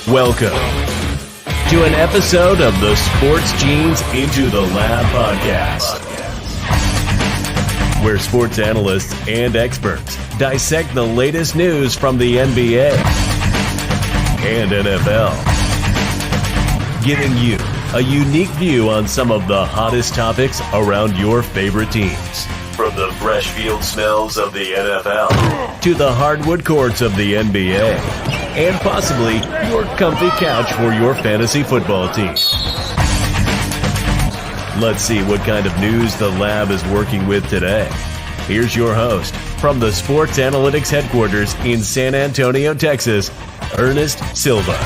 Welcome to an episode of the Sports Genes Into the Lab podcast, where sports analysts and experts dissect the latest news from the NBA and NFL, giving you a unique view on some of the hottest topics around your favorite teams. From the fresh field smells of the NFL to the hardwood courts of the NBA, and possibly your comfy couch for your fantasy football team. Let's see what kind of news the lab is working with today. Here's your host from the Sports Analytics headquarters in San Antonio, Texas, Ernest Silva.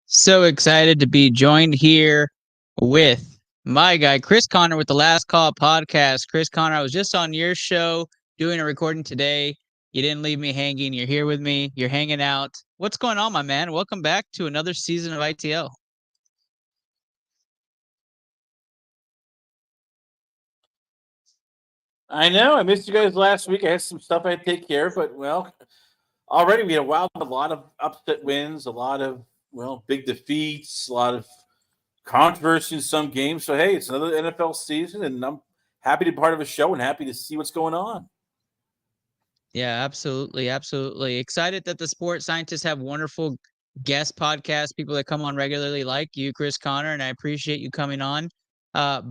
So excited to be joined here with my guy, Chris Connor, with the Last Call podcast. Chris Connor, I was just on your show doing a recording today. You didn't leave me hanging. You're here with me. You're hanging out. What's going on, my man? Welcome back to another season of ITL. I know. I missed you guys last week. I had some stuff I had to take care of, but, well, already we had a lot of upset wins, a lot of, big defeats, a lot of controversy in some games. So, hey, it's another NFL season, and I'm happy to be part of a show and happy to see what's going on. Yeah, absolutely. Absolutely. Excited that the sports scientists have wonderful guest podcasts, people that come on regularly like you, Chris Connor, and I appreciate you coming on.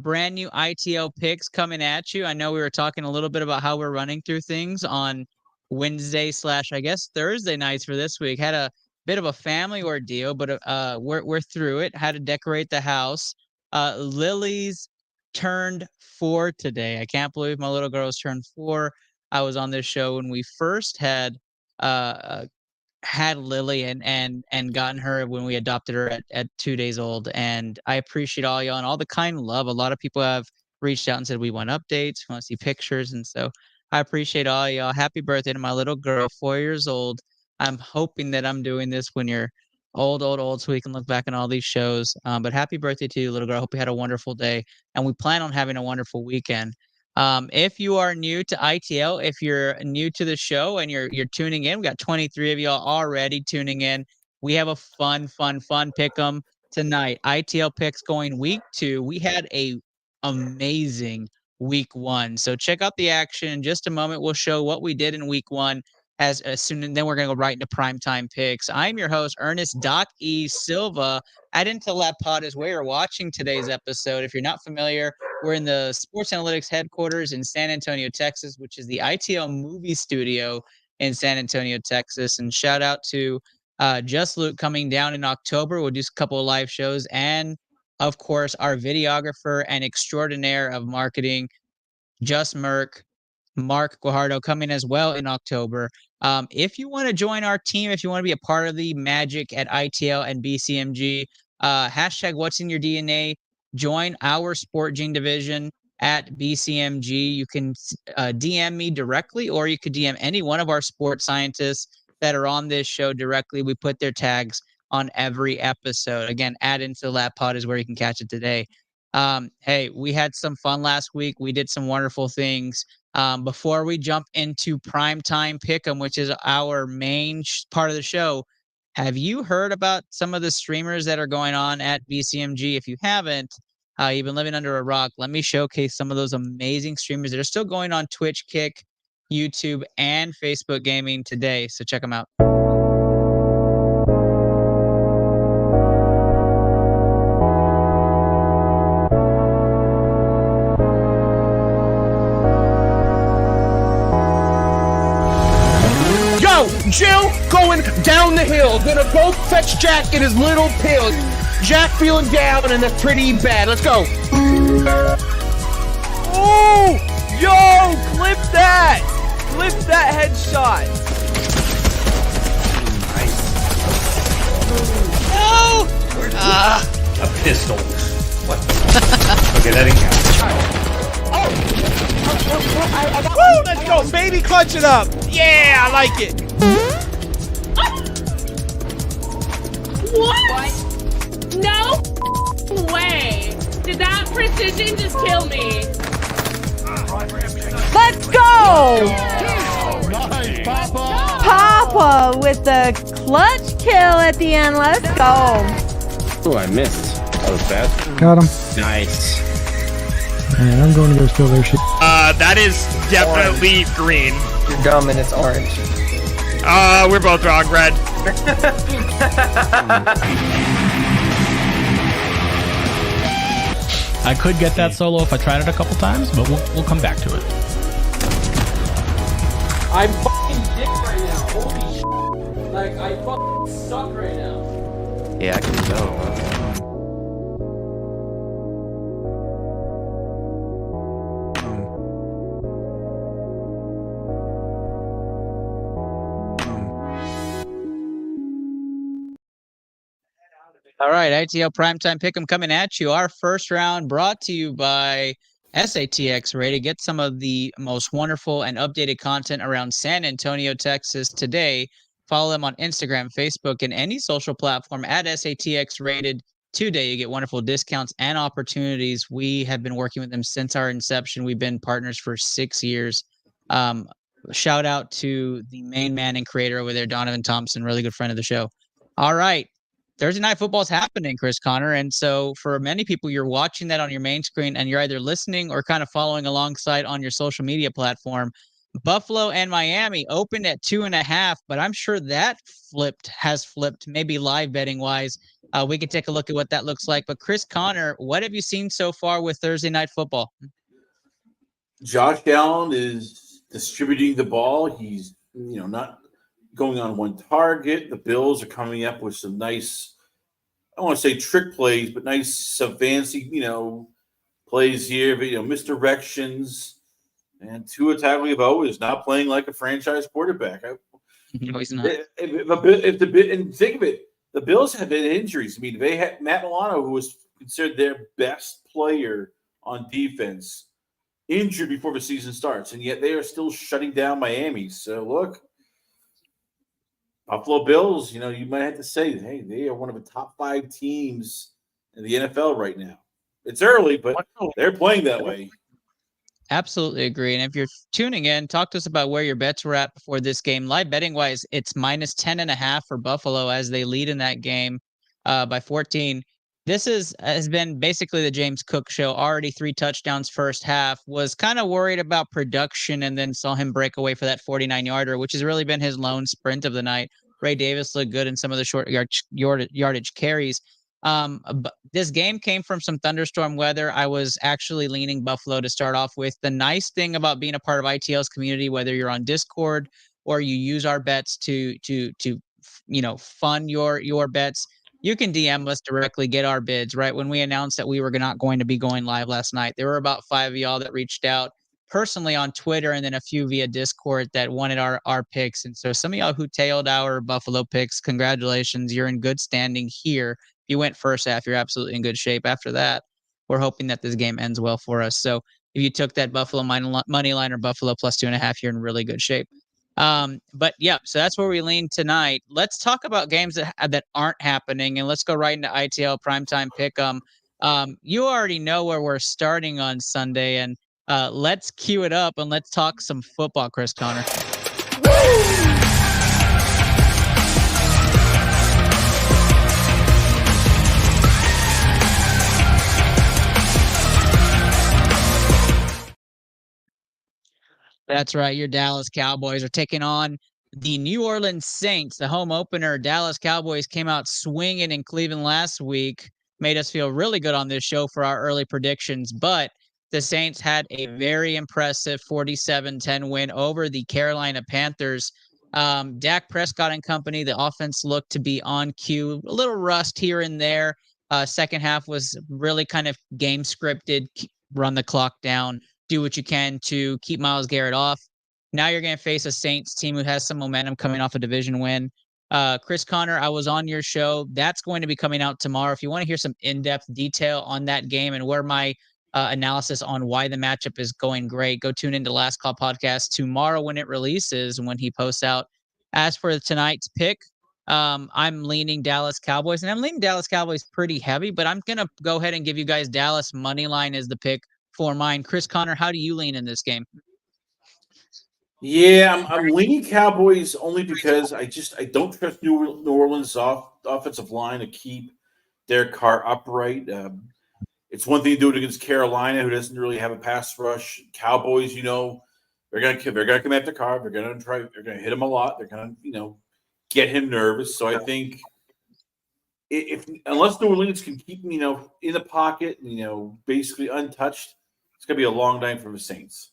Brand new ITL picks coming at you. I know we were talking a little bit about how we're running through things on Wednesday / I guess Thursday nights for this week. Had a bit of a family ordeal, but we're through it. Had to decorate the house. Lily's turned 4 today. I can't believe my little girl's turned 4. I was on this show when we first had Lily and gotten her when we adopted her at 2 days old. And I appreciate all y'all and all the kind love. A lot of people have reached out and said we want updates, we want to see pictures, and so I appreciate all y'all. Happy birthday to my little girl, 4 years old. I'm hoping that I'm doing this when you're old, so we can look back on all these shows. But happy birthday to you, little girl. I hope you had a wonderful day, and we plan on having a wonderful weekend. If you are new to ITL, if you're new to the show and you're tuning in, we got 23 of y'all already tuning in. We have a fun pick 'em tonight. ITL picks going week 2. We had a amazing week 1. So check out the action. In just a moment, we'll show what we did in week 1 as soon, and then we're going to go right into primetime picks. I'm your host, Ernest Doc E. Silva. At ITL Lab Pod is where you're watching today's episode. If you're not familiar, we're in the Sports Analytics headquarters in San Antonio, Texas, which is the ITL movie studio in San Antonio, Texas. And shout out to Just Luke coming down in October. We'll do a couple of live shows. And, of course, our videographer and extraordinaire of marketing, Just Mark Guajardo, coming as well in October. If you want to join our team, if you want to be a part of the magic at ITL and BCMG, hashtag what's in your DNA, join our Sport Gene division at BCMG. You can DM me directly, or you could DM any one of our sports scientists that are on this show directly. We put their tags on every episode. Again, at ITL the Lab Pod is where you can catch it today. Hey, we had some fun last week. We did some wonderful things. Before we jump into Primetime Pick'em, which is our main part of the show, have you heard about some of the streamers that are going on at BCMG? If you haven't, you've been living under a rock. Let me showcase some of those amazing streamers that are still going on Twitch, Kick, YouTube, and Facebook Gaming today. So check them out. Jill going down the hill, gonna go fetch Jack in his little pills. Jack feeling down and that's pretty bad. Let's go. Oh, yo, clip that headshot. Nice. No! A pistol. What? Okay, that didn't count. Woo, let's go, baby, clutch it up. Yeah, I like it. What? No way. Did that precision just kill me? Let's go! Nice, Papa. Papa with the clutch kill at the end. Let's go. Oh, I missed. That was bad. Got him. Nice. Man, I'm going to go steal their shit. That is definitely green. You're dumb and it's orange. We're both wrong, red. I could get that solo if I tried it a couple times, but we'll come back to it. I'm fucking dick right now. Holy shit. Like, I fucking suck right now. Yeah, I can tell. All right, ITL Primetime Pick'em coming at you. Our first round brought to you by SATX Rated. Get some of the most wonderful and updated content around San Antonio, Texas today. Follow them on Instagram, Facebook, and any social platform at SATX Rated. Today, you get wonderful discounts and opportunities. We have been working with them since our inception. We've been partners for 6 years. Shout out to the main man and creator over there, Donovan Thompson, really good friend of the show. All right. Thursday Night Football is happening, Chris Connor. And so for many people, you're watching that on your main screen and you're either listening or kind of following alongside on your social media platform. Buffalo and Miami opened at 2.5, but I'm sure that has flipped, maybe live betting wise. We can take a look at what that looks like. But Chris Connor, what have you seen so far with Thursday Night Football? Josh Allen is distributing the ball. He's, not going on one target. The Bills are coming up with some nice, I don't want to say trick plays, but nice, fancy, plays here, but, misdirections. And Tua Tagovailoa is not playing like a franchise quarterback. No, he's not. And think of it, the Bills have had injuries. I mean, they had Matt Milano, who was considered their best player on defense, injured before the season starts, and yet they are still shutting down Miami. So, look, Buffalo Bills, you might have to say, hey, they are one of the top 5 teams in the NFL right now. It's early, but they're playing that way. Absolutely agree. And if you're tuning in, talk to us about where your bets were at before this game. Live betting wise, it's minus 10.5 for Buffalo as they lead in that game by 14. This has been basically the James Cook show. Already 3 touchdowns first half. Was kind of worried about production and then saw him break away for that 49-yarder, which has really been his lone sprint of the night. Ray Davis looked good in some of the short yardage carries. But this game came from some thunderstorm weather. I was actually leaning Buffalo to start off with. The nice thing about being a part of ITL's community, whether you're on Discord or you use our bets to fund your bets, you can DM us directly, get our bids. Right when we announced that we were not going to be going live last night, there were about 5 of y'all that reached out personally on Twitter and then a few via Discord that wanted our picks. And so some of y'all who tailed our Buffalo picks, congratulations. You're in good standing here. If you went first half, you're absolutely in good shape. After that, we're hoping that this game ends well for us. So if you took that Buffalo money line or Buffalo plus 2.5, you're in really good shape. But yeah, so that's where we lean tonight. Let's talk about games that aren't happening, and let's go right into ITL Primetime Pick'em. You already know where we're starting on Sunday, and let's cue it up and let's talk some football, Chris Connor. That's right. Your Dallas Cowboys are taking on the New Orleans Saints, the home opener. Dallas Cowboys came out swinging in Cleveland last week, made us feel really good on this show for our early predictions, but the Saints had a very impressive 47-10 win over the Carolina Panthers. Dak Prescott and company, the offense looked to be on cue, a little rust here and there. Second half was really kind of game scripted, run the clock down, do what you can to keep Myles Garrett off. Now you're going to face a Saints team who has some momentum coming off a division win. Chris Connor, I was on your show. That's going to be coming out tomorrow. If you want to hear some in-depth detail on that game and where my analysis on why the matchup is going great, go tune into Last Call Podcast tomorrow when it releases, when he posts out. As for tonight's pick, I'm leaning Dallas Cowboys, and I'm leaning Dallas Cowboys pretty heavy, but I'm going to go ahead and give you guys Dallas money line as the pick for mine. Chris Connor, how do you lean in this game? Yeah, I'm leaning Cowboys only because I don't trust New Orleans offensive line to keep their car upright. It's one thing to do it against Carolina, who doesn't really have a pass rush. Cowboys, they're gonna come after Carr. They're gonna hit him a lot. They're gonna get him nervous. So I think if unless New Orleans can keep him in the pocket, basically untouched, it's gonna be a long night for the Saints.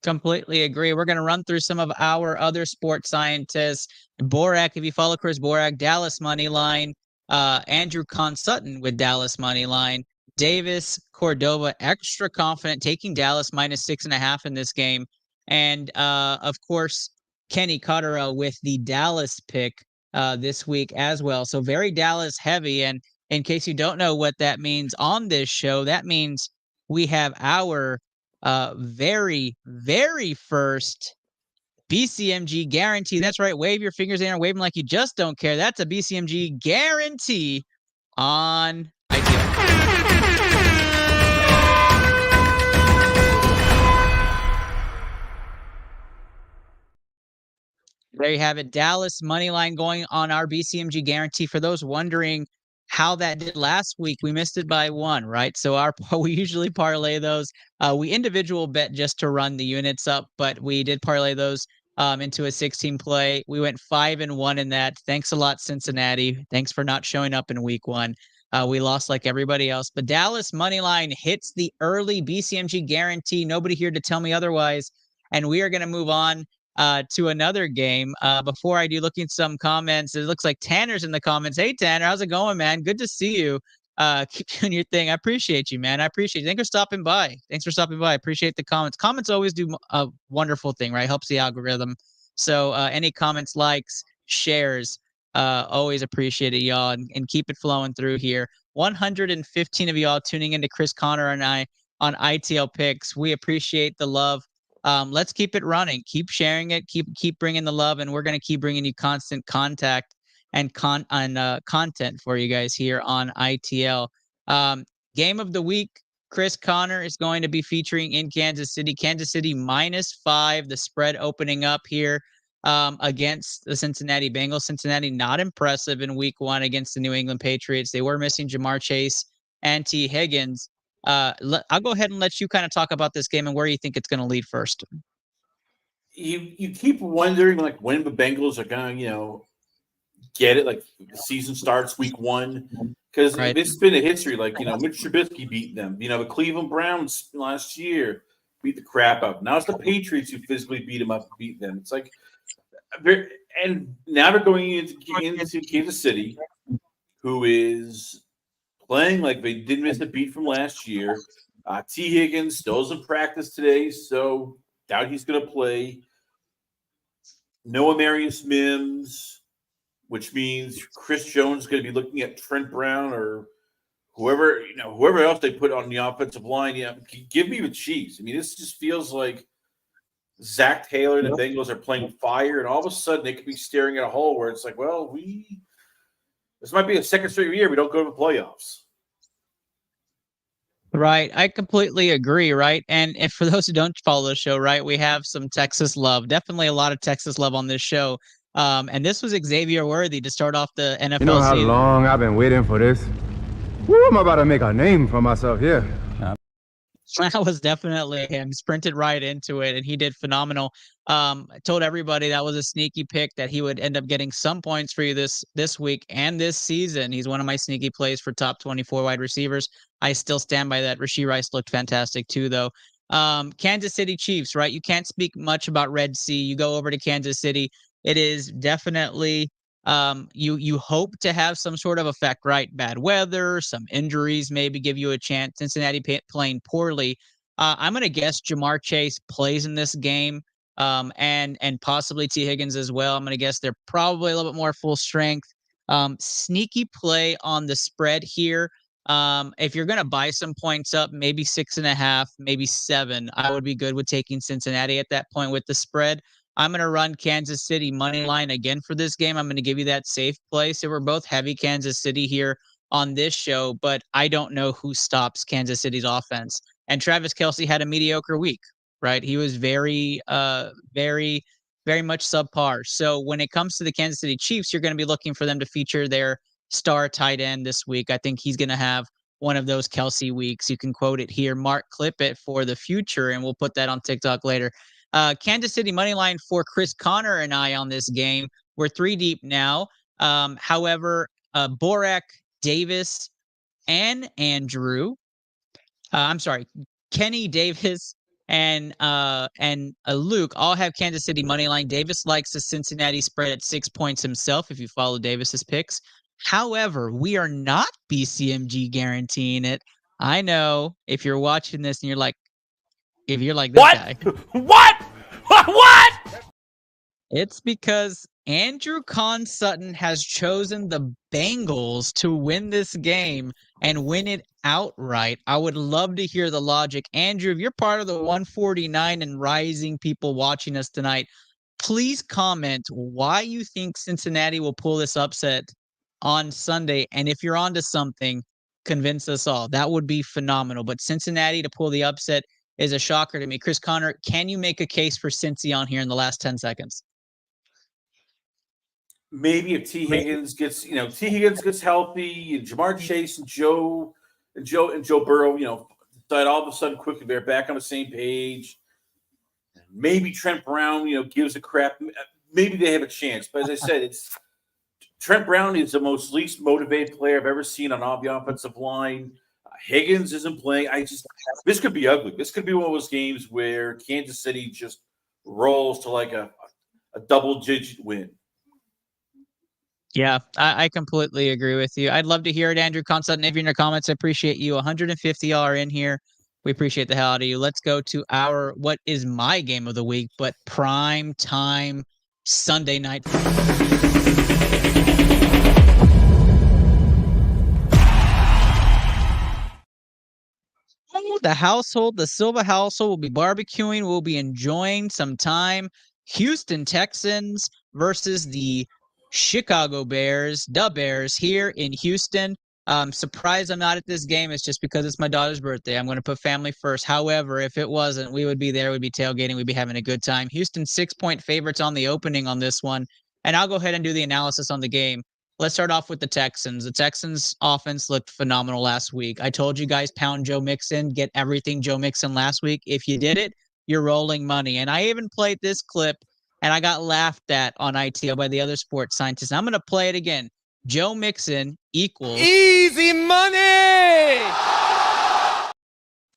Completely agree. We're going to run through some of our other sports scientists. Borak, if you follow Chris Borak, Dallas money line. Andrew Sutton with Dallas money line. Davis Cordova, extra confident, taking Dallas -6.5 in this game. And of course, Kenny Cotterill with the Dallas pick this week as well. So very Dallas heavy. And in case you don't know what that means on this show, that means we have our very, very first BCMG guarantee. That's right. Wave your fingers in and wave them like you just don't care. That's a BCMG guarantee on ITL. There you have it. Dallas money line going on our BCMG guarantee. For those wondering how that did last week, we missed it by 1, right? So we usually parlay those. We individual bet just to run the units up, but we did parlay those into a 16 play. We went 5-1 in that. Thanks a lot, Cincinnati. Thanks for not showing up in week 1. We lost like everybody else. But Dallas money line hits the early BCMG guarantee. Nobody here to tell me otherwise. And we are going to move on to another game. Before I do, looking at some comments, it looks like Tanner's in the comments. Hey, Tanner, how's it going, man? Good to see you. Keep doing your thing. I appreciate you, man. I appreciate you. Thanks for stopping by. I appreciate the comments. Comments always do a wonderful thing, right? Helps the algorithm. So any comments, likes, shares, always appreciate it, y'all. And keep it flowing through here. 115 of y'all tuning into Chris Connor and I on ITL Picks. We appreciate the love. Let's keep it running. Keep sharing it. Keep bringing the love, and we're going to keep bringing you constant contact and content for you guys here on ITL. Game of the week, Chris Connor is going to be featuring in Kansas City. Kansas City -5. The spread opening up here against the Cincinnati Bengals. Cincinnati not impressive in week 1 against the New England Patriots. They were missing Jamar Chase and T. Higgins. I'll go ahead and let you kind of talk about this game and where you think it's going to lead first. You keep wondering like when the Bengals are going to get it. Like the season starts week 1 because it's been a history. Like Mitch Trubisky beat them. The Cleveland Browns last year beat the crap out. Now it's the Patriots who physically beat them. It's like, and now they're going into Kansas City, who is playing like they didn't miss a beat from last year. T. Higgins still's in practice today, so doubt he's going to play. No Amarius Mims, which means Chris Jones is going to be looking at Trent Brown or whoever else they put on the offensive line. Give me the Chiefs. I mean, this just feels like Zach Taylor and the Bengals are playing fire, and all of a sudden they could be staring at a hole where it's like, well, this might be a second straight year we don't go to the playoffs. Right. I completely agree. Right. And if for those who don't follow the show, right, we have some Texas love, definitely a lot of Texas love on this show. And this was Xavier Worthy to start off the NFL season. You know how long I've been waiting for this? Woo, I'm about to make a name for myself here. That was definitely him. Sprinted right into it, and he did phenomenal. I told everybody that was a sneaky pick, that he would end up getting some points for you this week and this season. He's one of my sneaky plays for top 24 wide receivers. I still stand by that. Rashee Rice looked fantastic too, though. Kansas City Chiefs, right? You can't speak much about Red Sea. You go over to Kansas City. It is definitely you hope to have some sort of effect, right? Bad weather, some injuries maybe give you a chance. Cincinnati playing poorly. I'm going to guess Jamar Chase plays in this game, and possibly T. Higgins as well. I'm going to guess they're probably a little bit more full strength. Sneaky play on the spread here. If you're going to buy some points up, maybe 6.5, maybe 7, I would be good with taking Cincinnati at that point with the spread. I'm going to run Kansas City money line again for this game. I'm going to give you that safe play. So we're both heavy Kansas City here on this show, but I don't know who stops Kansas City's offense. And Travis Kelce had a mediocre week, right? He was very much subpar. So when it comes to the Kansas City Chiefs, you're going to be looking for them to feature their star tight end this week. I think he's going to have one of those Kelce weeks. You can quote it here. Mark, clip it for the future, and we'll put that on TikTok later. Kansas City money line for Chris Connor and I on this game. We're 3 deep now. However, Borak, Davis, and Andrew. I'm sorry, Kenny, Davis, and Luke all have Kansas City money line. Davis likes the Cincinnati spread at 6 points himself. If you follow Davis's picks, however, we are not BCMG guaranteeing it. I know if you're watching this and you're like this guy. What? What? It's because Andrew Sutton has chosen the Bengals to win this game and win it outright. I would love to hear the logic. Andrew, if you're part of the 149 and rising people watching us tonight, please comment why you think Cincinnati will pull this upset on Sunday. And if you're onto something, convince us all. That would be phenomenal. But Cincinnati to pull the upset is a shocker to me. Chris Connor, can you make a case for Cincy on here in the last 10 seconds? Maybe if T. Higgins gets healthy, and Jamar Chase and Joe Burrow, decide all of a sudden quickly they're back on the same page. Maybe Trent Brown, gives a crap. Maybe they have a chance. But as I said, Trent Brown is the most least motivated player I've ever seen on the offensive line. Higgins isn't playing. This could be ugly. This could be one of those games where Kansas City just rolls to like a double-digit win. Yeah, I completely agree with you. I'd love to hear it, Andrew Sutton. If you're in the comments, I appreciate you. 150 are in here. We appreciate the hell out of you. Let's go to what is my game of the week, but prime time Sunday night. The Silva household will be barbecuing. We'll be enjoying some time. Houston Texans versus the Chicago Bears, the Bears here in Houston. Surprised I'm not at this game. It's just because it's my daughter's birthday. I'm going to put family first. However, if it wasn't, we would be there. We'd be tailgating. We'd be having a good time. Houston 6-point favorites on the opening on this one. And I'll go ahead and do the analysis on the game. Let's start off with the Texans. The Texans offense looked phenomenal last week. I told you guys, pound Joe Mixon, get everything Joe Mixon last week. If you did it, you're rolling money. And I even played this clip, and I got laughed at on ITL by the other sports scientists. I'm going to play it again. Joe Mixon equals easy money.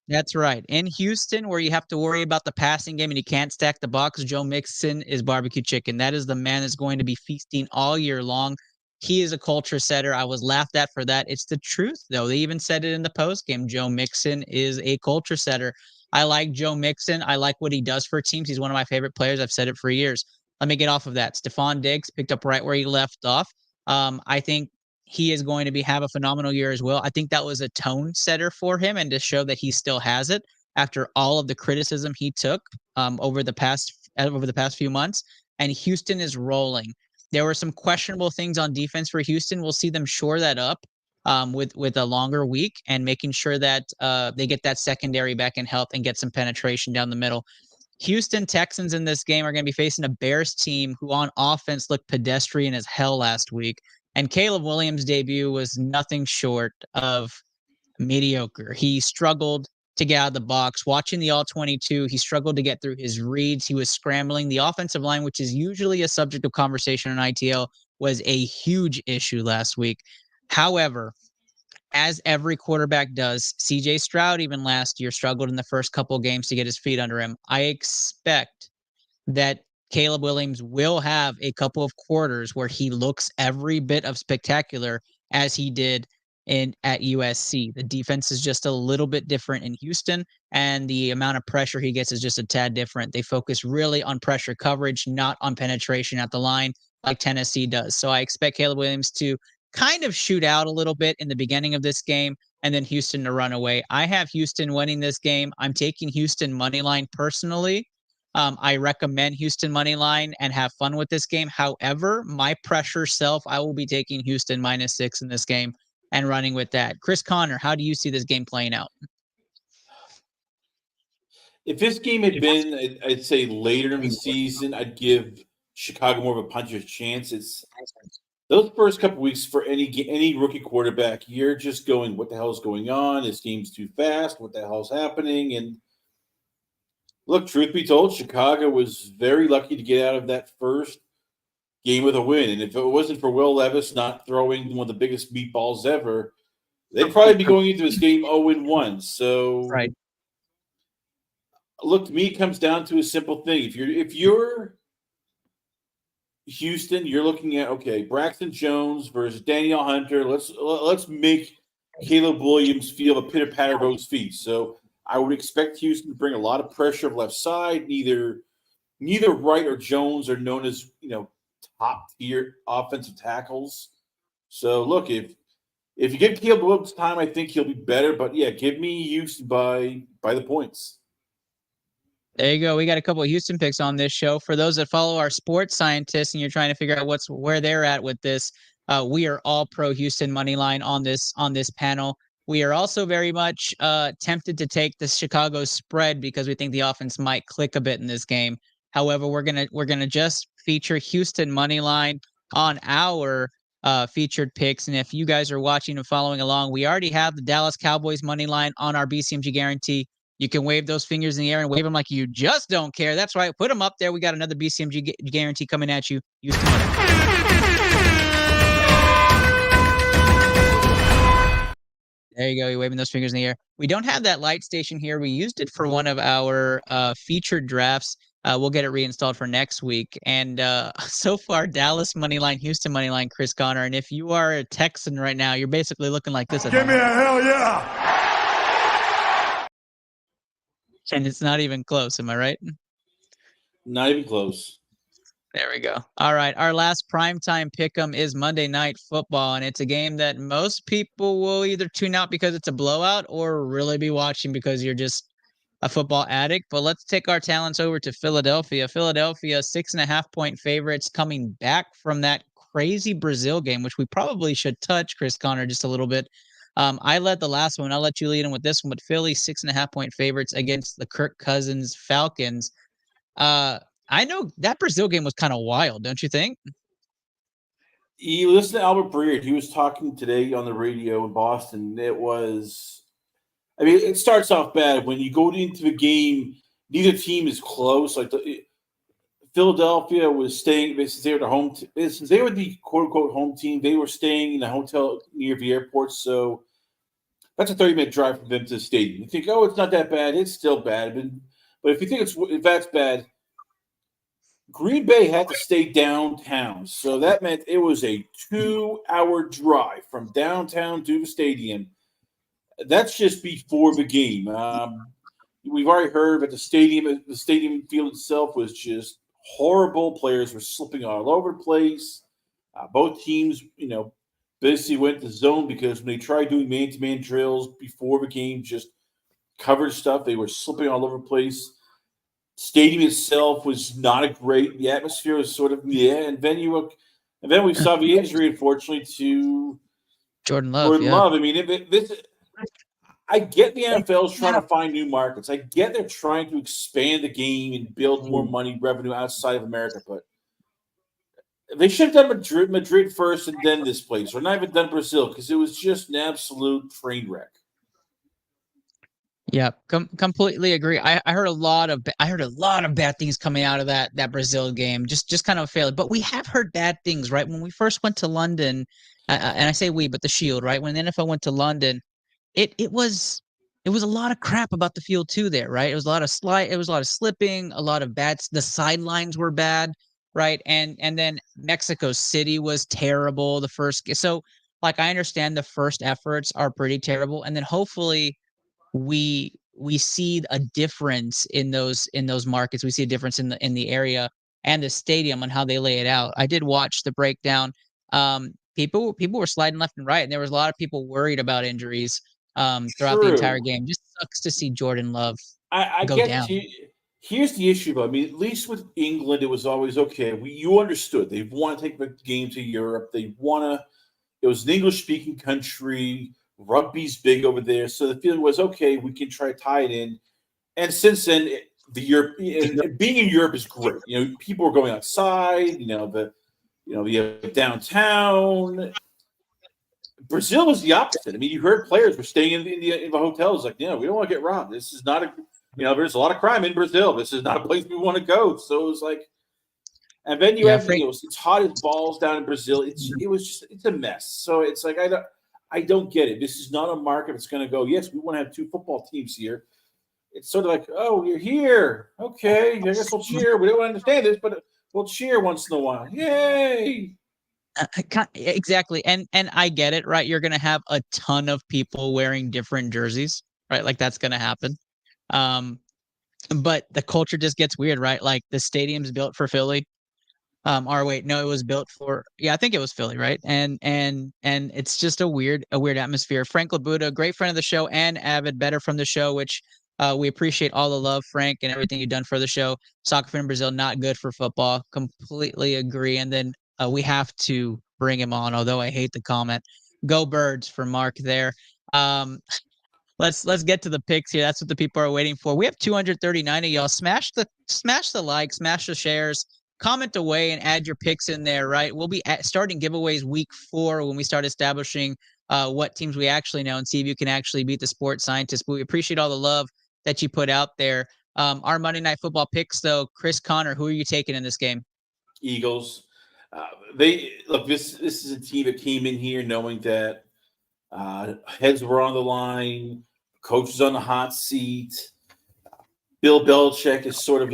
That's right. In Houston, where you have to worry about the passing game and you can't stack the box, Joe Mixon is barbecue chicken. That is the man that's going to be feasting all year long. He is a culture setter. I was laughed at for that. It's the truth, though. They even said it in the postgame. Joe Mixon is a culture setter. I like Joe Mixon. I like what he does for teams. He's one of my favorite players. I've said it for years. Let me get off of that. Stephon Diggs picked up right where he left off. I think he is going to have a phenomenal year as well. I think that was a tone setter for him and to show that he still has it after all of the criticism he took over the past few months. And Houston is rolling. There were some questionable things on defense for Houston. We'll see them shore that up with a longer week and making sure that they get that secondary back in health and get some penetration down the middle. Houston Texans in this game are going to be facing a Bears team who on offense looked pedestrian as hell last week. And Caleb Williams' debut was nothing short of mediocre. He struggled to get out of the box. Watching the All-22, he struggled to get through his reads. He was scrambling. The offensive line, which is usually a subject of conversation on ITL, was a huge issue last week. However, as every quarterback does, C.J. Stroud even last year struggled in the first couple of games to get his feet under him. I expect that Caleb Williams will have a couple of quarters where he looks every bit of spectacular as he did at USC. The defense is just a little bit different in Houston, and the amount of pressure he gets is just a tad different. They focus really on pressure coverage, not on penetration at the line like Tennessee does. So I expect Caleb Williams to kind of shoot out a little bit in the beginning of this game and then Houston to run away. I have Houston winning this game. I'm taking Houston money line personally. I recommend Houston money line and have fun with this game. However, my pressure self, I will be taking Houston -6 in this game and running with that. Chris Connor, how do you see this game playing out? If this game had been, I'd say later in the season, I'd give Chicago more of a puncher's chance. It's those first couple weeks for any rookie quarterback, you're just going, what the hell is going on? This game's too fast. What the hell's happening? And look, truth be told, Chicago was very lucky to get out of that first game with a win. And if it wasn't for Will Levis not throwing one of the biggest meatballs ever, they'd probably be going into this game 0-1. So, right. Look, to me, it comes down to a simple thing. If you're Houston, you're looking at, okay, Braxton Jones versus Danielle Hunter. Let's make Caleb Williams feel the pitter patter of those feet. So I would expect Houston to bring a lot of pressure of left side. Neither Wright or Jones are known as top tier offensive tackles. So look, if you give Caleb Williams time, I think he'll be better. But yeah, give me Houston by the points. There you go. We got a couple of Houston picks on this show. For those that follow our sports scientists and you're trying to figure out where they're at with this, we are all pro Houston money line on this panel. We are also very much tempted to take the Chicago spread because we think the offense might click a bit in this game. However, we're gonna just feature Houston money line on our featured picks. And if you guys are watching and following along, we already have the Dallas Cowboys money line on our BCMG guarantee. You can wave those fingers in the air and wave them like you just don't care. That's right. Put them up there. We got another BCMG guarantee coming at you. Houston money. There you go. You're waving those fingers in the air. We don't have that light station here. We used it for one of our featured drafts. We'll get it reinstalled for next week. And so far, Dallas money line, Houston money line, Chris Connor. And if you are a Texan right now, you're basically looking like this. Give me a hell yeah! And it's not even close. Am I right? Not even close. There we go. All right. Our last primetime pick'em is Monday Night Football, and it's a game that most people will either tune out because it's a blowout or really be watching because you're just a football addict. But let's take our talents over to Philadelphia. Philadelphia, 6.5-point favorites coming back from that crazy Brazil game, which we probably should touch, Chris Connor, just a little bit. I led the last one. I'll let you lead in with this one, but Philly 6.5-point favorites against the Kirk Cousins Falcons. I know that Brazil game was kind of wild, don't you think? You listen to Albert Breer. He was talking today on the radio in Boston. It starts off bad. When you go into the game, neither team is close. Philadelphia was staying, since they were the quote-unquote home team, they were staying in a hotel near the airport. So that's a 30-minute drive from them to the stadium. You think, oh, it's not that bad. It's still bad. But if you think if that's bad, Green Bay had to stay downtown. So that meant it was a 2-hour drive from downtown to the stadium. That's just before the game. We've already heard that the stadium field itself was just horrible. Players were slipping all over the place. Both teams, basically went to zone because when they tried doing man-to-man drills before the game, just covered stuff, they were slipping all over the place. Stadium itself was not great. The atmosphere was sort of and then we saw the injury, unfortunately, to Jordan Love. I mean, I get the NFL is trying to find new markets. I get they're trying to expand the game and build more money revenue outside of America, but they should have done Madrid first and then this place, or not even done Brazil, because it was just an absolute train wreck. Yeah, completely agree. I heard a lot of bad things coming out of that Brazil game. Just kind of a failure. But we have heard bad things, right? When we first went to London, and I say we, but the Shield, right? When the NFL went to London, it was a lot of crap about the field too there, right? It was a lot of slipping, a lot of bad. The sidelines were bad, right? And then Mexico City was terrible the first. So I understand the first efforts are pretty terrible, and then hopefully we see a difference in those markets. We see a difference in the area and the stadium on how they lay it out. I did watch the breakdown. People were sliding left and right, and there was a lot of people worried about injuries throughout the entire game. Just sucks to see Jordan Love go down. Here's the issue, though. I mean, at least with England, it was always okay. You understood. They want to take the game to Europe. They want to. It was an English-speaking country. Rugby's big over there, so the feeling was okay. We can try to tie it in. And since then, the Europe being in Europe is great. People are going outside. You have downtown. Brazil was the opposite. I mean, you heard players were staying in the hotels like, we don't want to get robbed. This is not there's a lot of crime in Brazil. This is not a place we want to go. So it was like, and then it's hot as balls down in Brazil. It's a mess. So it's like, I don't get it. This is not a market that's going to go, yes, we want to have 2 football teams here. It's sort of like, oh, you're here. Okay, I guess we'll cheer. We don't understand this, but we'll cheer once in a while. Yay! Exactly. And I get it, right? You're going to have a ton of people wearing different jerseys, right? Like that's going to happen. But the culture just gets weird, right? Like the stadium's built for Philly. It was built for, I think it was Philly, right? And it's just a weird atmosphere. Frank Labuda, great friend of the show and avid bettor from the show, which we appreciate all the love, Frank, and everything you've done for the show. Soccer fan in Brazil, not good for football. Completely agree. And then we have to bring him on, although I hate the comment. Go Birds for Mark there. Let's get to the picks here. That's what the people are waiting for. We have 239 of y'all. Smash the like, smash the shares, comment away, and add your picks in there, right? We'll be starting giveaways week 4 when we start establishing what teams we actually know and see if you can actually beat the sports scientist. But we appreciate all the love that you put out there. Our Monday Night Football picks, though, Chris Connor, who are you taking in this game? Eagles. This is a team that came in here knowing that heads were on the line, coach is on the hot seat. Bill Belichick is sort of,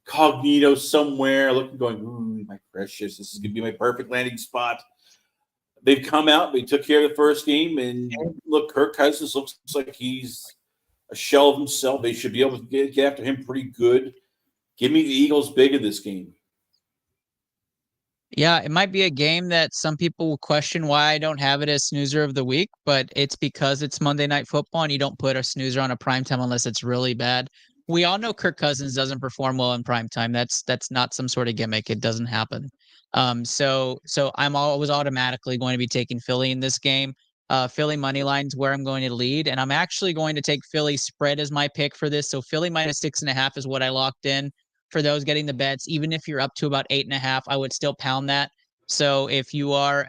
incognito somewhere, looking, going, ooh, my precious, this is going to be my perfect landing spot. They've come out, they took care of the first game, and look, Kirk Cousins looks like he's a shell of himself. They should be able to get after him pretty good. Give me the Eagles big in this game. Yeah, it might be a game that some people will question why I don't have it as snoozer of the week, but it's because it's Monday Night Football and you don't put a snoozer on a primetime unless it's really bad. We all know Kirk Cousins doesn't perform well in primetime. That's not some sort of gimmick. It doesn't happen. So I'm always automatically going to be taking Philly in this game. Philly money line's where I'm going to lead, and I'm actually going to take Philly spread as my pick for this. So Philly minus 6.5 is what I locked in. For those getting the bets, even if you're up to about 8.5, I would still pound that. So if you are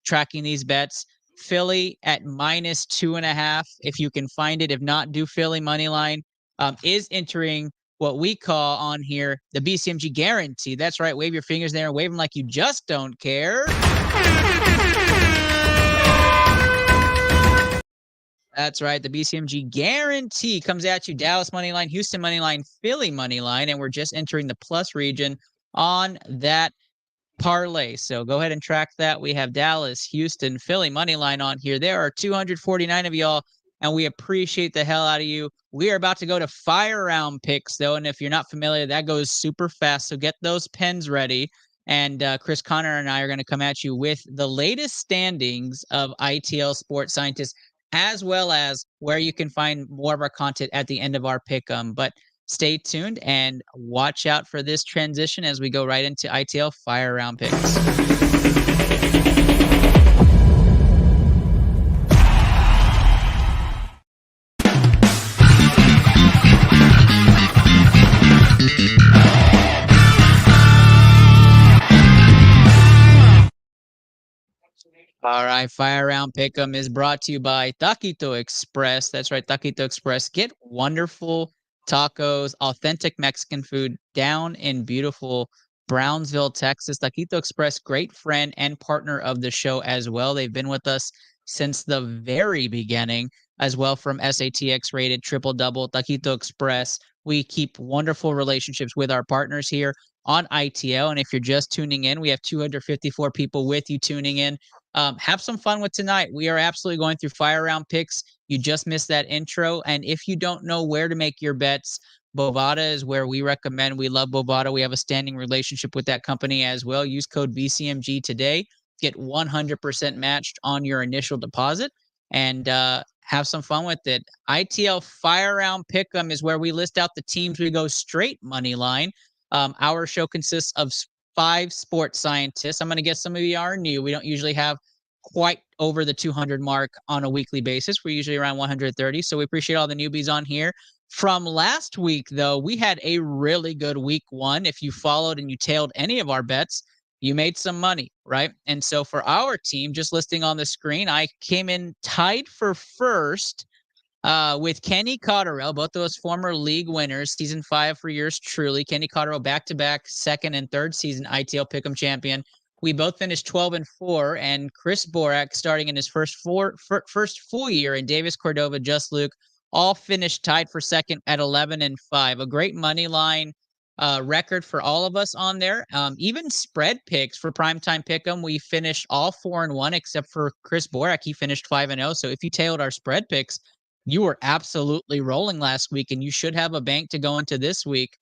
tracking these bets, Philly at minus 2.5, if you can find it. If not, do Philly money line. Is entering what we call on here the BCMG guarantee. That's right. Wave your fingers there and wave them like you just don't care. That's right. The BCMG guarantee comes at you. Dallas money line, Houston money line, Philly money line, and we're just entering the plus region on that parlay. So go ahead and track that. We have Dallas, Houston, Philly money line on here. There are 249 of y'all, and we appreciate the hell out of you. We are about to go to fire round picks, though, and if you're not familiar, that goes super fast. So get those pens ready. And Chris Connor and I are going to come at you with the latest standings of ITL Sports Scientists, as well as where you can find more of our content at the end of our pick. But stay tuned and watch out for this transition as we go right into ITL Fire Round Picks. All right, Fire Round Pick'em is brought to you by Taquito Express. That's right, Taquito Express. Get wonderful tacos, authentic Mexican food down in beautiful Brownsville, Texas. Taquito Express, great friend and partner of the show as well. They've been with us since the very beginning, as well from SATX rated triple double. Taquito Express. We keep wonderful relationships with our partners here on ITL. And if you're just tuning in, we have 254 people with you tuning in. Have some fun with tonight. We are absolutely going through fire round picks. You just missed that intro. And if you don't know where to make your bets, Bovada is where we recommend. We love Bovada. We have a standing relationship with that company as well. Use code BCMG today. Get 100% matched on your initial deposit. and have some fun with it. ITL Fire Round Pick'em is where we list out the teams. We go straight money line. Our show consists of 5 sports scientists. I'm going to guess some of you are new. We don't usually have quite over the 200 mark on a weekly basis. We're usually around 130. So we appreciate all the newbies on here. From last week, though, we had a really good week 1. If you followed and you tailed any of our bets, you made some money, right? And so for our team, just listing on the screen, I came in tied for first with Kenny Cotterill, both of us former league winners, season 5 for yours truly. Kenny Cotterill back-to-back second and third season ITL Pick'em champion. We both finished 12-4, and Chris Borak, starting in his first full year, and Davis Cordova, Just Luke, all finished tied for second at 11-5. A great money line record for all of us on there. Even spread picks for Primetime Pick'em, we finished all 4-1 except for Chris Borak. He finished 5-0. So if you tailed our spread picks, you were absolutely rolling last week, and you should have a bank to go into this week.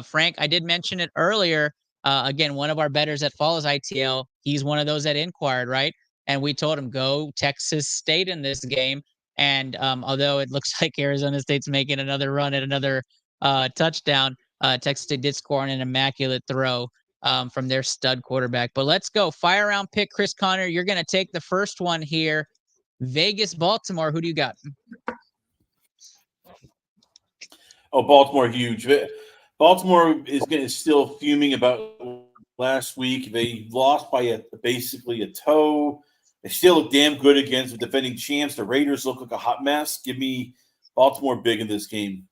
Frank, I did mention it earlier. Again, one of our bettors that follows ITL, he's one of those that inquired, right? And we told him, go Texas State in this game. And although it looks like Arizona State's making another run at another touchdown, Texas State did score on an immaculate throw from their stud quarterback. But let's go. Fire round pick, Chris Connor. You're going to take the first one here. Vegas, Baltimore. Who do you got? Oh, Baltimore, huge. Baltimore is still fuming about last week. They lost by basically a toe. They still look damn good against the defending champs. The Raiders look like a hot mess. Give me Baltimore big in this game.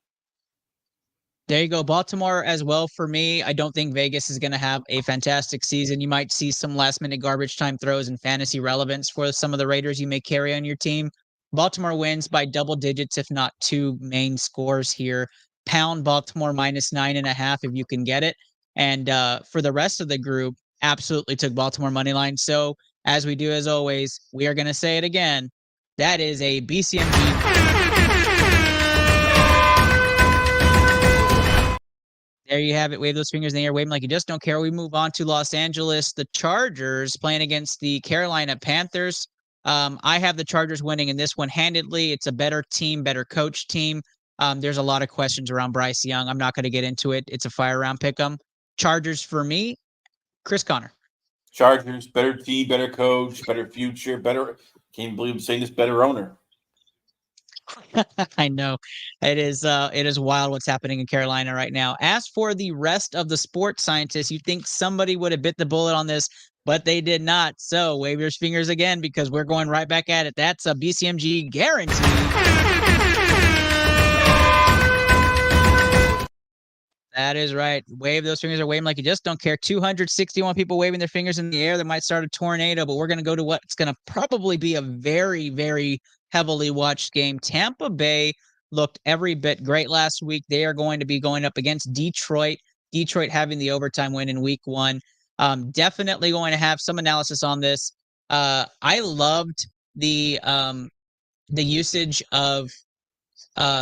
There you go. Baltimore as well for me. I don't think Vegas is going to have a fantastic season. You might see some last-minute garbage time throws and fantasy relevance for some of the Raiders you may carry on your team. Baltimore wins by double digits, if not 2 main scores here. Pound Baltimore -9.5 if you can get it. And for the rest of the group, absolutely took Baltimore money line. So as we do as always, we are going to say it again. That is a BCMG. There you have it. Wave those fingers in the air. Wave them like you just don't care. We move on to Los Angeles. The Chargers playing against the Carolina Panthers. I have the Chargers winning in this one handedly. It's a better team, better coach team. There's a lot of questions around Bryce Young. I'm not going to get into it. It's a fire round pick 'em. Chargers for me. Chris Connor. Chargers, better team, better coach, better future, better. Can't believe I'm saying this, better owner. I know it is wild what's happening in Carolina right now. As for the rest of the sports scientists, you think somebody would have bit the bullet on this, but they did not. So wave your fingers again because we're going right back at it. That's a BCMG guarantee. That is right. Wave those fingers or wave them like you just don't care. 261 people waving their fingers in the air. That might start a tornado, but we're going to go to what's going to probably be a very, very heavily watched game. Tampa Bay looked every bit great last week. They are going to be going up against Detroit. Detroit having the overtime win in week 1. Definitely going to have some analysis on this. I loved the usage of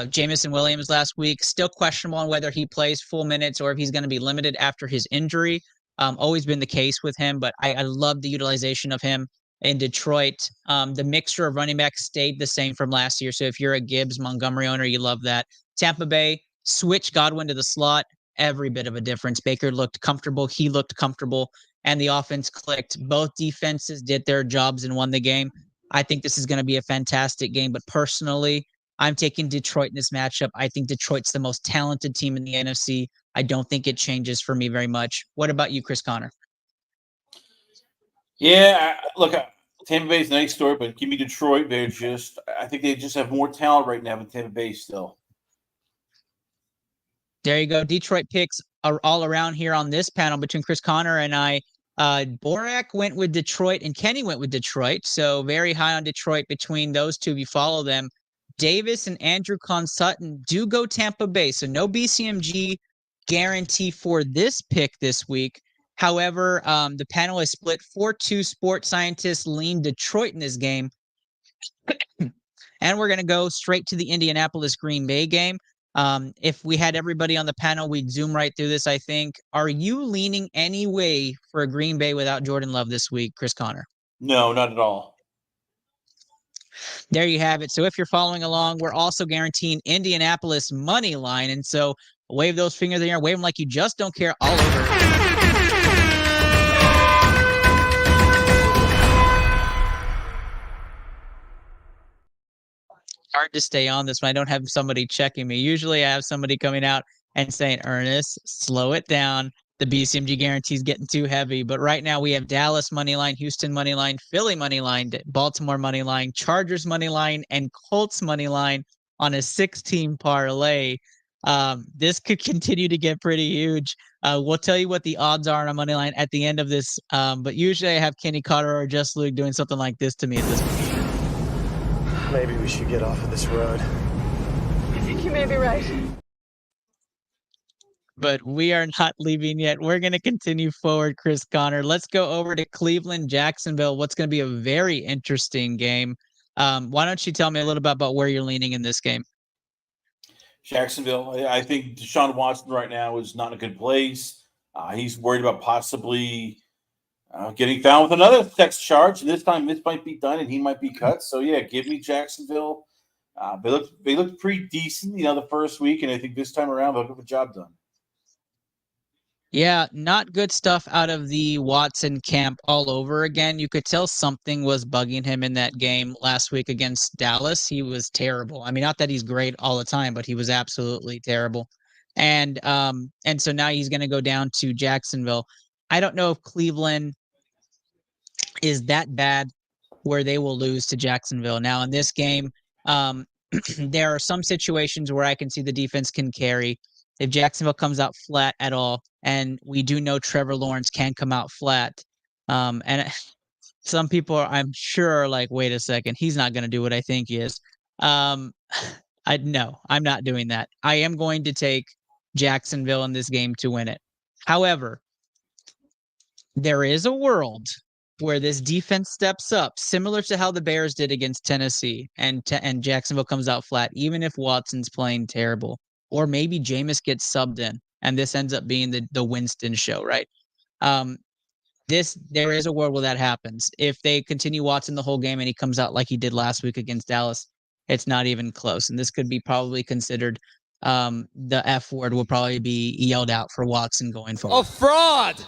Jamison Williams last week. Still questionable on whether he plays full minutes or if he's going to be limited after his injury. Always been the case with him, but I love the utilization of him in Detroit. The mixture of running backs stayed the same from last year. So if you're a Gibbs Montgomery owner, you love that. Tampa Bay, switch Godwin to the slot. Every bit of a difference. Baker looked comfortable. He looked comfortable. And the offense clicked. Both defenses did their jobs and won the game. I think this is going to be a fantastic game. But personally, I'm taking Detroit in this matchup. I think Detroit's the most talented team in the NFC. I don't think it changes for me very much. What about you, Chris Connor? Yeah, look, Tampa Bay's a nice story, but give me Detroit. I think they just have more talent right now than Tampa Bay still. There you go. Detroit picks are all around here on this panel between Chris Connor and I. Borak went with Detroit and Kenny went with Detroit. So very high on Detroit between those two if you follow them. Davis and Andrew Con-Sutton do go Tampa Bay. So no BCMG guarantee for this pick this week. However, the panel is split. 4-2 sports scientists lean Detroit in this game. And we're going to go straight to the Indianapolis-Green Bay game. If we had everybody on the panel, we'd zoom right through this, I think. Are you leaning any way for a Green Bay without Jordan Love this week, Chris Connor? No, not at all. There you have it. So if you're following along, we're also guaranteeing Indianapolis money line. And so wave those fingers in the air, wave them like you just don't care all over. Hard to stay on this when I don't have somebody checking me. Usually I have somebody coming out and saying, Ernest, slow it down. The BCMG guarantee is getting too heavy. But right now we have Dallas money line, Houston money line, Philly money line, Baltimore money line, Chargers money line, and Colts money line on a 6-team parlay. This could continue to get pretty huge. We'll tell you what the odds are on a money line at the end of this. But usually I have Kenny Carter or Just Luke doing something like this to me at this point. Maybe we should get off of this road. I think you may be right. But we are not leaving yet. We're going to continue forward, Chris Connor. Let's go over to Cleveland, Jacksonville. What's going to be a very interesting game. Why don't you tell me a little bit about where you're leaning in this game? Jacksonville. I think Deshaun Watson right now is not in a good place. He's worried about possibly getting found with another sex charge. This time, this might be done, and he might be cut. So yeah, give me Jacksonville. They looked pretty decent, the first week, and I think this time around they'll get the job done. Yeah, not good stuff out of the Watson camp all over again. You could tell something was bugging him in that game last week against Dallas. He was terrible. I mean, not that he's great all the time, but he was absolutely terrible. And so now he's going to go down to Jacksonville. I don't know if Cleveland is that bad where they will lose to Jacksonville. Now, in this game, there are some situations where I can see the defense can carry. If Jacksonville comes out flat at all, and we do know Trevor Lawrence can come out flat, and some people are, I'm sure, are like, wait a second, he's not going to do what I think he is. No, I'm not doing that. I am going to take Jacksonville in this game to win it. However, there is a world where this defense steps up, similar to how the Bears did against Tennessee, and Jacksonville comes out flat, even if Watson's playing terrible. Or maybe Jameis gets subbed in, and this ends up being the Winston show, right? There is a world where that happens. If they continue Watson the whole game and he comes out like he did last week against Dallas, it's not even close. And this could be probably considered the F word will probably be yelled out for Watson going forward. A fraud!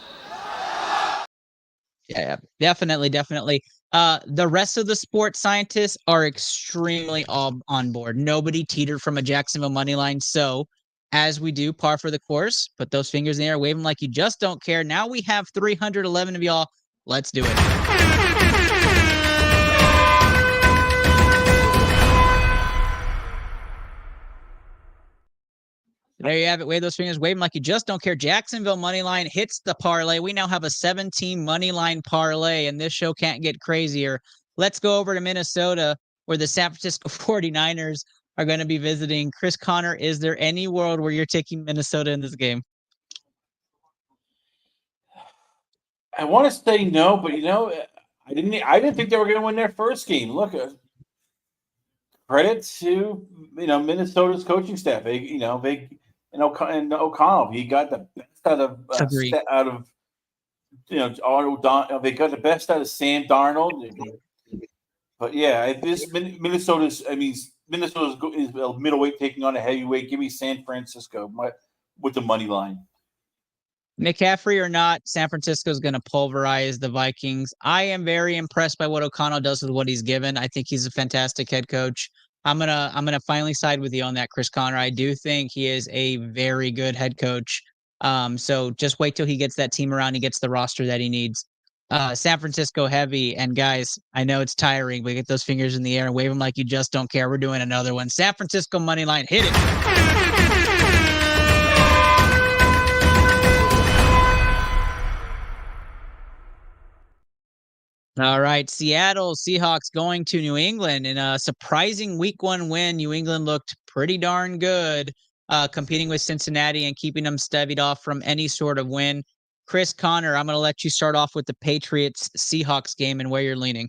Yeah, definitely. The rest of the sports scientists are extremely all on board. Nobody teetered from a Jacksonville money line. So, as we do, par for the course. Put those fingers in the air, wave them like you just don't care. Now we have 311 of y'all. Let's do it. There you have it. Wave those fingers. Wave them like you just don't care. Jacksonville money line hits the parlay. We now have a 7-team money line parlay, and this show can't get crazier. Let's go over to Minnesota, where the San Francisco 49ers are going to be visiting. Chris Connor, is there any world where you're taking Minnesota in this game? I want to say no, but I didn't think they were going to win their first game. Look, credit to Minnesota's coaching staff. And O'Connell, he got the best out of they got the best out of Sam Darnold. But yeah, Minnesota's is a middleweight taking on a heavyweight. Give me San Francisco with the money line. McCaffrey or not, San Francisco is going to pulverize the Vikings. I am very impressed by what O'Connell does with what he's given. I think he's a fantastic head coach. I'm gonna finally side with you on that, Chris Connor. I do think he is a very good head coach. So just wait till he gets that team around. He gets the roster that he needs. San Francisco heavy, and guys, I know it's tiring, but get those fingers in the air and wave them like you just don't care. We're doing another one. San Francisco money line, hit it. All right, Seattle Seahawks going to New England in a surprising Week 1 win. New England looked pretty darn good, competing with Cincinnati and keeping them staved off from any sort of win. Chris Connor, I'm going to let you start off with the Patriots-Seahawks game and where you're leaning.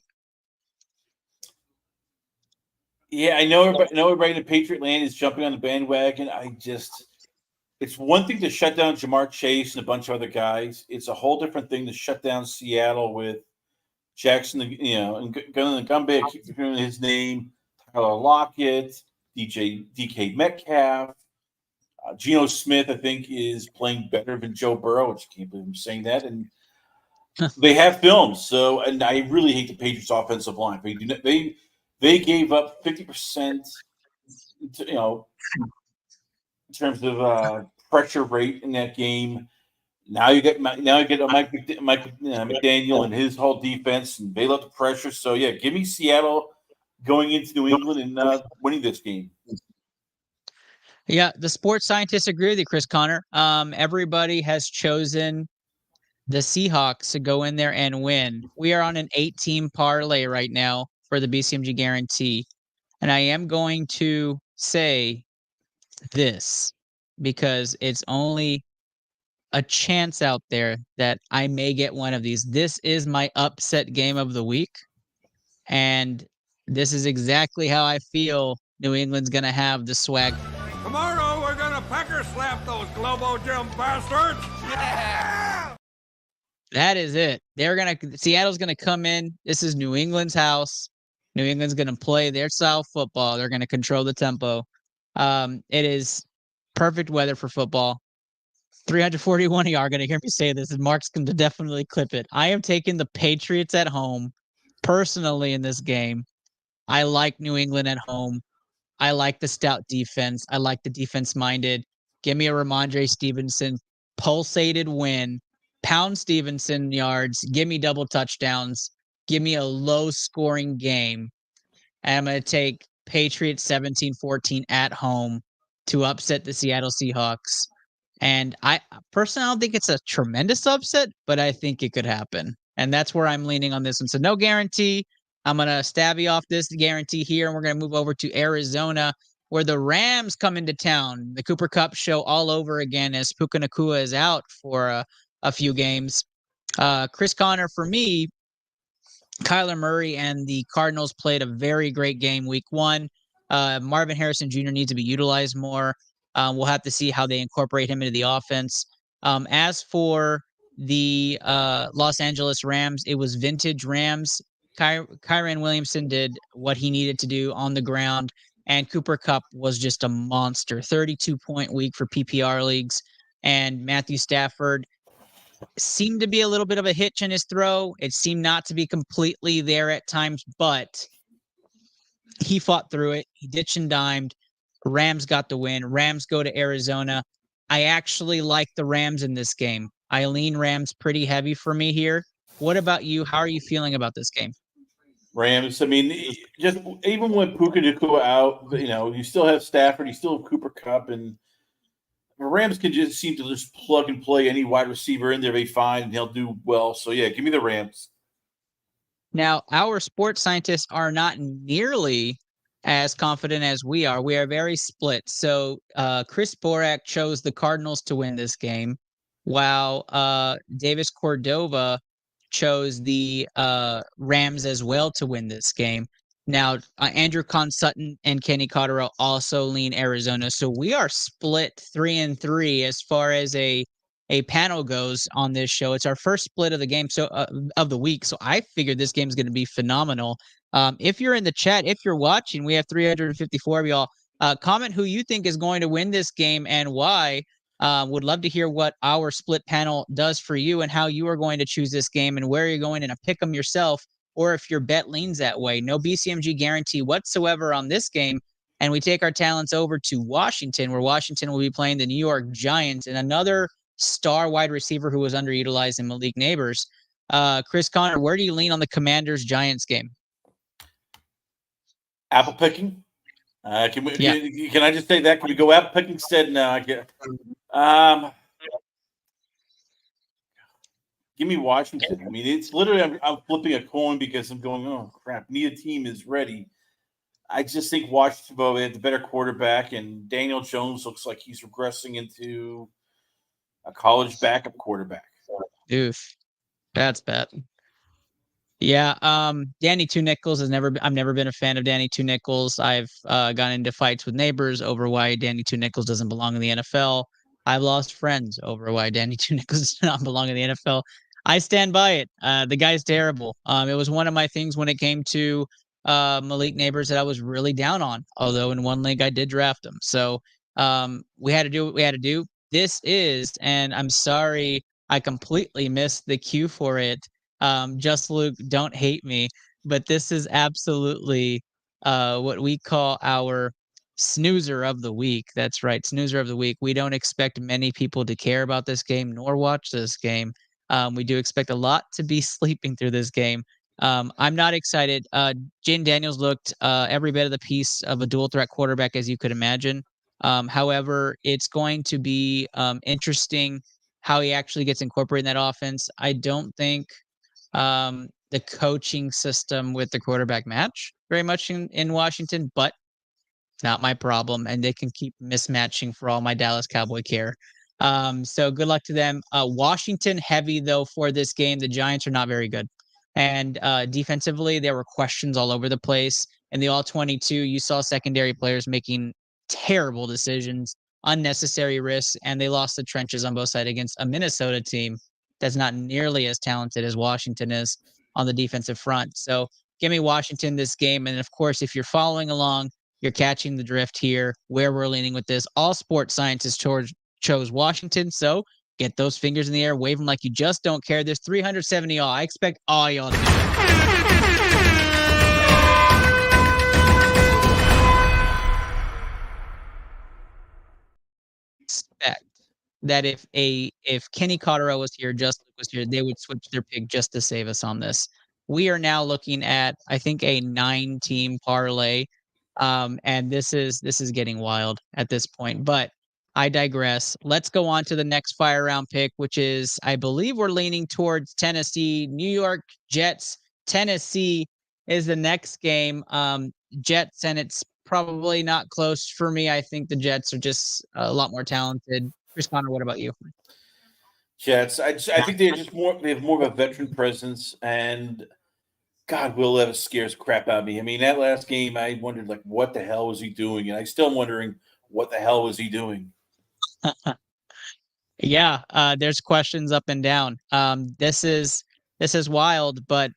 Yeah, I know everybody in the Patriot land is jumping on the bandwagon. It's one thing to shut down Jamar Chase and a bunch of other guys. It's a whole different thing to shut down Seattle with Jackson, and Gumby, I keep forgetting his name. Tyler Lockett, DK Metcalf, Geno Smith, I think, is playing better than Joe Burrow, which I can't believe I'm saying that. And they have films, so and I really hate the Patriots' offensive line. They gave up 50%, in terms of pressure rate in that game. Now you get Mike McDaniel and his whole defense, and they love the pressure. So yeah, give me Seattle going into New England and winning this game. Yeah, the sports scientists agree with you, Chris Connor. Everybody has chosen the Seahawks to go in there and win. We are on an 8-team parlay right now for the BCMG guarantee. And I am going to say this because it's only a chance out there that I may get one of these. This is my upset game of the week. And this is exactly how I feel New England's going to have the swag. Tomorrow we're gonna pecker slap those Globo Gym bastards. Yeah! That is it. Seattle's gonna come in. This is New England's house. New England's gonna play their style football. They're gonna control the tempo. It is perfect weather for football. 341 of y'all are gonna hear me say this, and Mark's gonna definitely clip it. I am taking the Patriots at home personally in this game. I like New England at home. I like the stout defense. I like the defense-minded. Give me a Ramondre Stevenson pulsated win. Pound Stevenson yards. Give me double touchdowns. Give me a low-scoring game. And I'm going to take Patriots 17-14 at home to upset the Seattle Seahawks. And I personally, I don't think it's a tremendous upset, but I think it could happen. And that's where I'm leaning on this one. So no guarantee. I'm going to stab you off this guarantee here, and we're going to move over to Arizona, where the Rams come into town. The Cooper Kupp show all over again as Puka Nacua is out for a few games. Chris Connor, for me, Kyler Murray and the Cardinals played a very great game week 1. Marvin Harrison Jr. needs to be utilized more. We'll have to see how they incorporate him into the offense. As for the Los Angeles Rams, it was vintage Rams. Kyren Williamson did what he needed to do on the ground, and Cooper Kupp was just a monster. 32-point week for PPR leagues, and Matthew Stafford seemed to be a little bit of a hitch in his throw. It seemed not to be completely there at times, but he fought through it. He ditched and dimed. Rams got the win. Rams go to Arizona. I actually like the Rams in this game. I lean Rams pretty heavy for me here. What about you? How are you feeling about this game? Rams. I mean, just even when Puka Nacua out, you still have Stafford, you still have Cooper Kupp, and the Rams can just seem to just plug and play any wide receiver in there they find, and he'll do well. So yeah, give me the Rams. Now, our sports scientists are not nearly as confident as we are. We are very split. So Chris Borak chose the Cardinals to win this game, while Davis Cordova chose the Rams as well to win this game. Now, Andrew Con-Sutton and Kenny Cotterill also lean Arizona. So we are split 3-3 as far as a panel goes on this show. It's our first split of the game, so of the week. So I figured this game is going to be phenomenal. If you're in the chat, if you're watching, we have 354 of y'all. Comment who you think is going to win this game and why. Would love to hear what our split panel does for you and how you are going to choose this game and where you're going in a pick 'em yourself, or if your bet leans that way. No BCMG guarantee whatsoever on this game. And we take our talents over to Washington, where Washington will be playing the New York Giants and another star wide receiver who was underutilized in Malik Neighbors. Chris Connor, where do you lean on the Commanders-Giants game? Apple picking. Can I just say that? Can we go apple picking instead? No, I get. Give me Washington. I mean, it's literally I'm flipping a coin because I'm going, oh crap, neither team is ready. I just think Washington, they have the better quarterback, and Daniel Jones looks like he's regressing into a college backup quarterback. Oof, that's bad. Yeah, Danny Two Nichols I've never been a fan of Danny Two Nichols. I've gotten into fights with neighbors over why Danny Two Nichols doesn't belong in the NFL. I've lost friends over why Danny Two Nichols does not belong in the NFL. I stand by it. The guy's terrible. It was one of my things when it came to Malik Neighbors that I was really down on. Although in one league I did draft him, so we had to do what we had to do. This is, and I'm sorry, I completely missed the cue for it. Just Luke, don't hate me, but this is absolutely what we call our snoozer of the week. That's right, snoozer of the week. We don't expect many people to care about this game nor watch this game. We do expect a lot to be sleeping through this game. I'm not excited. Jane Daniels looked every bit of the piece of a dual threat quarterback as you could imagine. However, it's going to be interesting how he actually gets incorporated in that offense. I don't think the coaching system with the quarterback match very much in Washington, but it's not my problem, and they can keep mismatching for all my Dallas Cowboy care. So good luck to them. Washington heavy though for this game. The Giants are not very good, and defensively there were questions all over the place. In the All-22, you saw secondary players making terrible decisions, unnecessary risks, and they lost the trenches on both sides against a Minnesota team that's not nearly as talented as Washington is on the defensive front. So give me Washington this game, and of course, if you're following along, you're catching the drift here, where we're leaning with this. All sports scientists chose Washington, so get those fingers in the air, wave them like you just don't care. There's 370 all. I expect all y'all to do it. Expect that if Kenny Cotterill was here, Justin was here, they would switch their pick just to save us on this. We are now looking at, I think, a 9-team parlay. And this is getting wild at this point, but I digress. Let's go on to the next fire round pick, which is, I believe we're leaning towards Tennessee, New York Jets. Tennessee is the next game. Jets, and it's probably not close for me. I think the Jets are just a lot more talented. Chris Connor, what about you? Jets. I think they have more of a veteran presence, and God, Will Levis scares the crap out of me. I mean, that last game, I wondered, like, what the hell was he doing? And I still am wondering, what the hell was he doing? Yeah, there's questions up and down. This is wild, but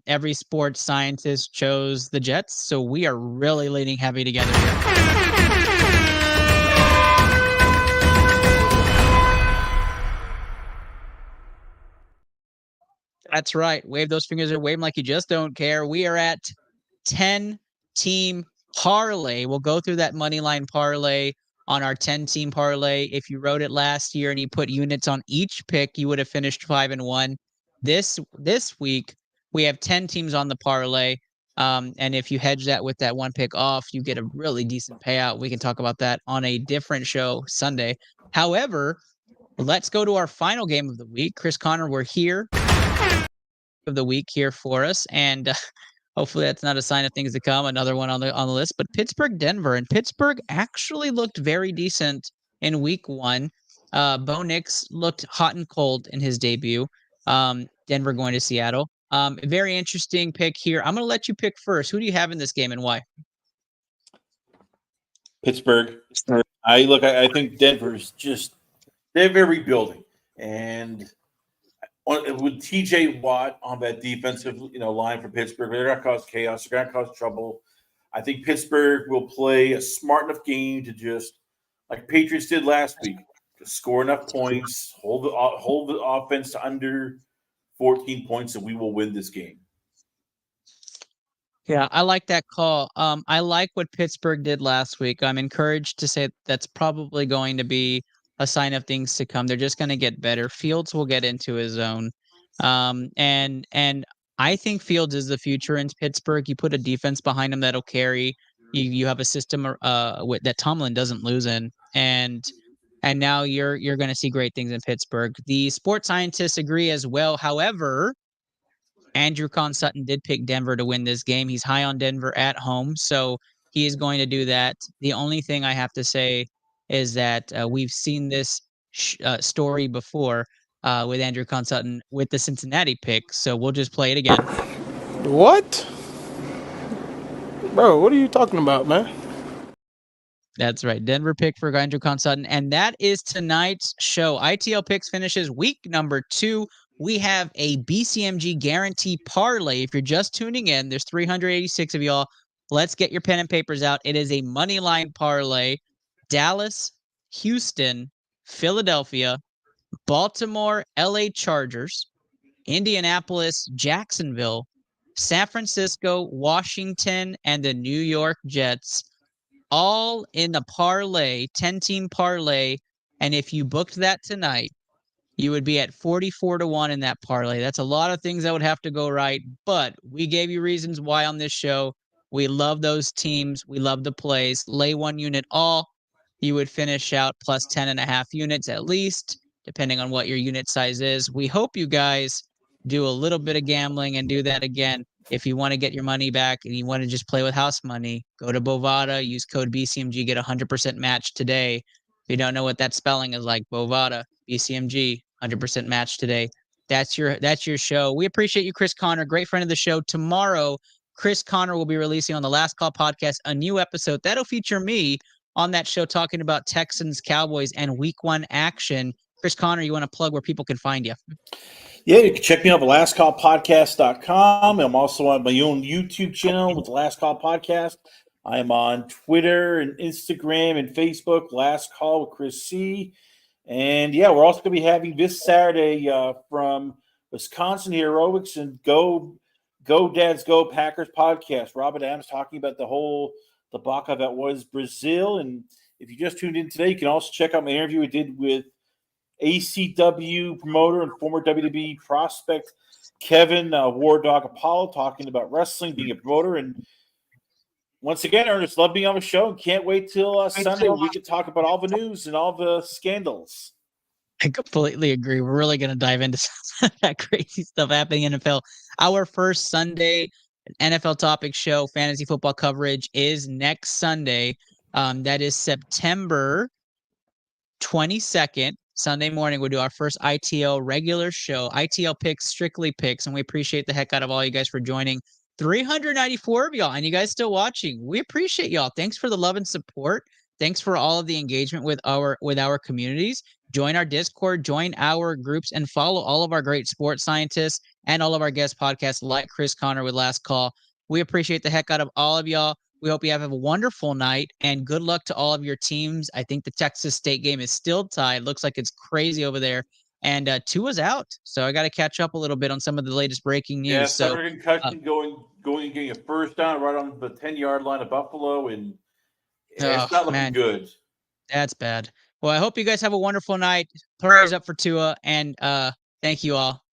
every sports scientist chose the Jets, so we are really leaning heavy together here. That's right. Wave those fingers or wave them like you just don't care. We are at 10-team parlay. We'll go through that money line parlay on our 10-team parlay. If you wrote it last year and you put units on each pick, you would have finished 5-1. This week, we have 10 teams on the parlay. And if you hedge that with that one pick off, you get a really decent payout. We can talk about that on a different show Sunday. However, let's go to our final game of the week. Chris Connor, we're here. Of the week here for us, and hopefully that's not a sign of things to come. Another one on the list, but Pittsburgh, Denver, and Pittsburgh actually looked very decent in week 1. Bo Nix looked hot and cold in his debut. Denver going to Seattle. Very interesting pick here. I'm going to let you pick first. Who do you have in this game and why? Pittsburgh. I think Denver's just, they're rebuilding, and with TJ Watt on that defensive line for Pittsburgh, they're going to cause chaos. They're going to cause trouble. I think Pittsburgh will play a smart enough game to just, like Patriots did last week, just score enough points, hold the offense to under 14 points, and we will win this game. Yeah, I like that call. I like what Pittsburgh did last week. I'm encouraged to say that's probably going to be a sign of things to come. They're just going to get better. Fields will get into his zone. And I think Fields is the future in Pittsburgh. You put a defense behind him that'll carry. You have a system that Tomlin doesn't lose in. And now you're going to see great things in Pittsburgh. The sports scientists agree as well. However, Andrew Con-Sutton did pick Denver to win this game. He's high on Denver at home, so he is going to do that. The only thing I have to say is that we've seen this story before with Andrew Con-Sutton with the Cincinnati pick, so we'll just play it again. What? Bro, what are you talking about, man? That's right. Denver pick for Andrew Con-Sutton, and that is tonight's show. ITL Picks finishes week number 2 we have a BCMG guarantee parlay. If you're just tuning in, there's 386 of y'all. Let's get your pen and papers out. It is a money line parlay. Dallas, Houston, Philadelphia, Baltimore, LA Chargers, Indianapolis, Jacksonville, San Francisco, Washington, and the New York Jets, all in the parlay, 10-team parlay. And if you booked that tonight, you would be at 44-1 in that parlay. That's a lot of things that would have to go right, but we gave you reasons why on this show. We love those teams. We love the plays. Lay one unit all. You would finish out plus 10.5 units at least, depending on what your unit size is. We hope you guys do a little bit of gambling and do that again. If you want to get your money back and you want to just play with house money, go to Bovada, use code BCMG, get 100% match today. If you don't know what that spelling is like, Bovada, BCMG, 100% match today. That's your show. We appreciate you, Chris Connor, great friend of the show. Tomorrow, Chris Connor will be releasing on the Last Call podcast a new episode that'll feature me on that show talking about Texans, Cowboys, and Week 1 action. Chris Connor, you want to plug where people can find you? Yeah, you can check me out at lastcallpodcast.com. I'm also on my own YouTube channel with the Last Call Podcast. I am on Twitter and Instagram and Facebook, Last Call with Chris C. And, yeah, we're also going to be having this Saturday from Wisconsin Heroics and Go Dads Go Packers podcast. Robert Adams talking about the whole debacle that was Brazil. And if you just tuned in today, you can also check out my interview I did with ACW promoter and former WWE prospect Kevin War Dog Apollo talking about wrestling, being a promoter. And once again, Ernest, love being on the show and can't wait till Sunday when we can talk about all the news and all the scandals. I completely agree. We're really going to dive into some of that crazy stuff happening in NFL. Our first Sunday NFL topic show, fantasy football coverage, is next Sunday. That is September 22nd. Sunday morning, we'll do our first ITL regular show, ITL Picks, Strictly Picks, and we appreciate the heck out of all you guys for joining. 394 of y'all, and you guys still watching. We appreciate y'all. Thanks for the love and support. Thanks for all of the engagement with our communities. Join our Discord, join our groups, and follow all of our great sports scientists and all of our guest podcasts like Chris Connor with Last Call. We appreciate the heck out of all of y'all. We hope you have a wonderful night, and good luck to all of your teams. I think the Texas State game is still tied. Looks like it's crazy over there. And Tua's out, so I got to catch up a little bit on some of the latest breaking news. Yeah, so concussion going and getting a first down right on the 10-yard line of Buffalo, and it's not looking good. That's bad. Well, I hope you guys have a wonderful night. Prayers up for Tua, and thank you all.